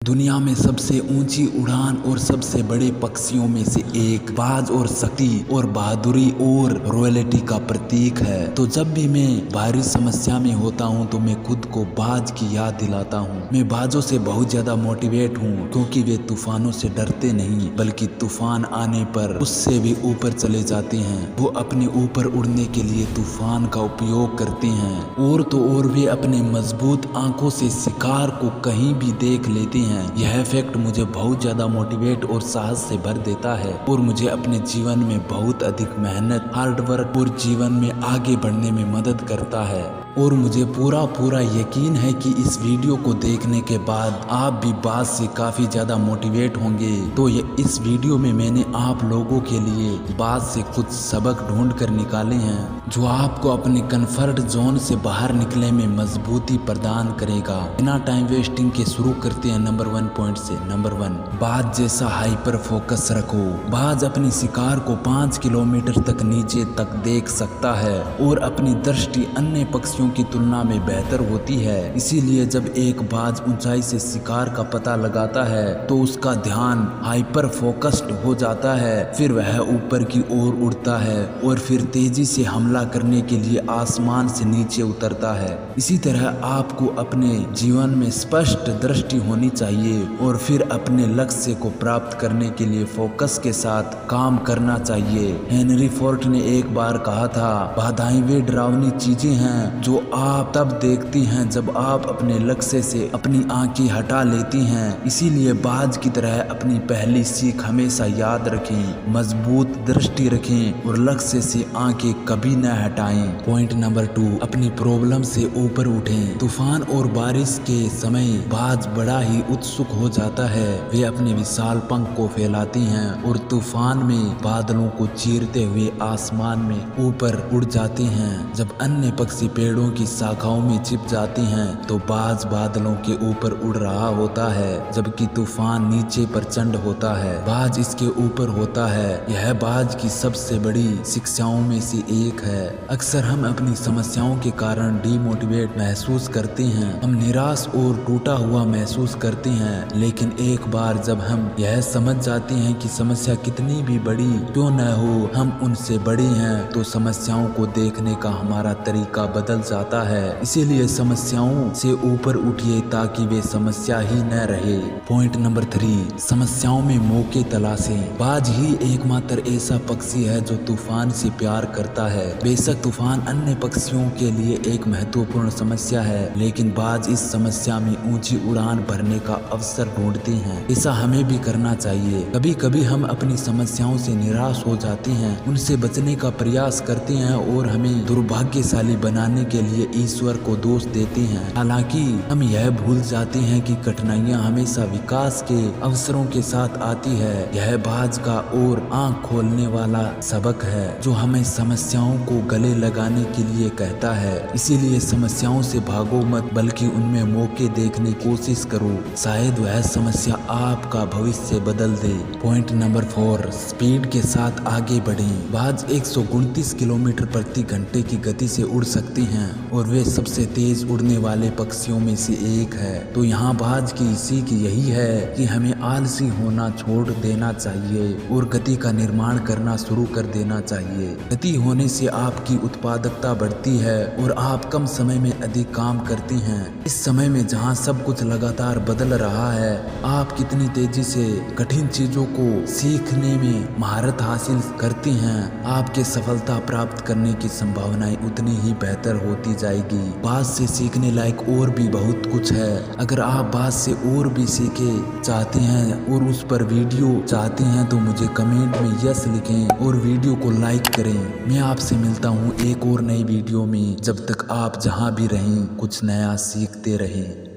दुनिया में सबसे ऊंची उड़ान और सबसे बड़े पक्षियों में से एक बाज और शक्ति और बहादुरी और रॉयल्टी का प्रतीक है। तो जब भी मैं भारी समस्या में होता हूँ तो मैं खुद को बाज की याद दिलाता हूँ। मैं बाजों से बहुत ज्यादा मोटिवेट हूँ क्योंकि वे तूफानों से डरते नहीं बल्कि तूफान आने पर उससे भी ऊपर चले जाते हैं। वो अपने ऊपर उड़ने के लिए तूफान का उपयोग करते हैं और तो और वे अपने मजबूत आंखों से शिकार को कहीं भी देख लेते हैं। यह फैक्ट मुझे बहुत ज्यादा मोटिवेट और साहस से भर देता है और मुझे अपने जीवन में बहुत अधिक मेहनत, हार्डवर्क और जीवन में आगे बढ़ने में मदद करता है। और मुझे पूरा यकीन है कि इस वीडियो को देखने के बाद आप भी बात से काफी ज्यादा मोटिवेट होंगे। तो इस वीडियो में मैंने आप लोगों के लिए बात से कुछ सबक ढूंढ कर निकाले हैं जो आपको अपने कंफर्ट जोन से बाहर निकलने में मजबूती प्रदान करेगा। बिना टाइम वेस्टिंग के शुरू करते हैं नंबर 1 पॉइंट से। नंबर 1, बाज जैसा हाइपर फोकस रखो। बाज अपनी शिकार को 5 किलोमीटर तक नीचे तक देख सकता है और अपनी दृष्टि अन्य पक्षियों की तुलना में बेहतर होती है। इसीलिए जब एक बाज ऊंचाई से शिकार का पता लगाता है तो उसका ध्यान हाइपर फोकस्ड हो जाता है। फिर वह ऊपर की ओर उड़ता है और फिर तेजी से हमला करने के लिए आसमान से नीचे उतरता है। इसी तरह आपको अपने जीवन में स्पष्ट दृष्टि होनी चाहिए और फिर अपने लक्ष्य को प्राप्त करने के लिए फोकस के साथ काम करना चाहिए। हेनरी फोर्ड ने एक बार कहा था, बाधाएं वे डरावनी चीजें हैं जो आप तब देखती हैं जब आप अपने लक्ष्य से अपनी आंखें हटा लेती हैं। इसीलिए बाज की तरह अपनी पहली सीख हमेशा याद रखें, मजबूत दृष्टि रखें और लक्ष्य से आंखें कभी न हटाएं। पॉइंट नंबर 2, अपनी प्रॉब्लम से ऊपर उठें। तूफान और बारिश के समय बाज बड़ा ही उत्सुक हो जाता है। वे अपने विशाल पंख को फैलाती हैं और तूफान में बादलों को चीरते हुए आसमान में ऊपर उड़ जाते हैं। जब अन्य पक्षी पेड़ों की शाखाओं में छिप जाती हैं तो बाज बादलों के ऊपर उड़ रहा होता है जबकि तूफान नीचे प्रचंड होता है। बाज इसके ऊपर होता है। यह बाज की सबसे बड़ी शिक्षाओं में से एक है। अक्सर हम अपनी समस्याओं के कारण डीमोटिवेट महसूस करते हैं, हम निराश और टूटा हुआ महसूस करते हैं। लेकिन एक बार जब हम यह समझ जाते हैं कि समस्या कितनी भी बड़ी क्यों न हो, हम उनसे बड़ी हैं, तो समस्याओं को देखने का हमारा तरीका बदल जाता है। इसीलिए समस्याओं से ऊपर उठिए ताकि वे समस्या ही न रहे। पॉइंट नंबर 3, समस्याओं में मौके तलाशें। बाज ही एकमात्र ऐसा पक्षी है जो तूफान से प्यार करता है। बेशक तूफान अन्य पक्षियों के लिए एक महत्वपूर्ण समस्या है, लेकिन बाज इस समस्या में ऊंची उड़ान भरने का अवसर ढूंढते हैं। ऐसा हमें भी करना चाहिए। कभी कभी हम अपनी समस्याओं से निराश हो जाते हैं, उनसे बचने का प्रयास करते हैं और हमें दुर्भाग्यशाली बनाने के लिए ईश्वर को दोष देते हैं। हालांकि हम यह भूल जाते हैं कि कठिनाइयां हमेशा विकास के अवसरों के साथ आती है। यह बाज का और आंख खोलने वाला सबक है जो हमें समस्याओं को गले लगाने के लिए कहता है। इसीलिए समस्याओं से भागो मत बल्कि उनमें मौके देखने की कोशिश करो। शायद वह समस्या आपका भविष्य बदल दे। पॉइंट नंबर 4, स्पीड के साथ आगे बढ़ें। बाज 129 किलोमीटर प्रति घंटे की गति से उड़ सकती हैं और वे सबसे तेज उड़ने वाले पक्षियों में से एक है। तो यहाँ बाज की सीख यही है कि हमें आलसी होना छोड़ देना चाहिए और गति का निर्माण करना शुरू कर देना चाहिए। गति होने से आपकी उत्पादकता बढ़ती है और आप कम समय में अधिक काम करते हैं। इस समय में जहाँ सब कुछ लगातार बदल रहा है, आप कितनी तेजी से कठिन चीजों को सीखने में महारत हासिल करते हैं, आपके सफलता प्राप्त करने की संभावनाएं उतनी ही बेहतर होती जाएगी। बात से सीखने लायक और भी बहुत कुछ है। अगर आप बात से और भी सीखे चाहते हैं और उस पर वीडियो चाहते हैं तो मुझे कमेंट में यस लिखें और वीडियो को लाइक करें। मैं आपसे मिलता हूँ एक और नई वीडियो में। जब तक आप जहाँ भी रहें कुछ नया सीखते रहें।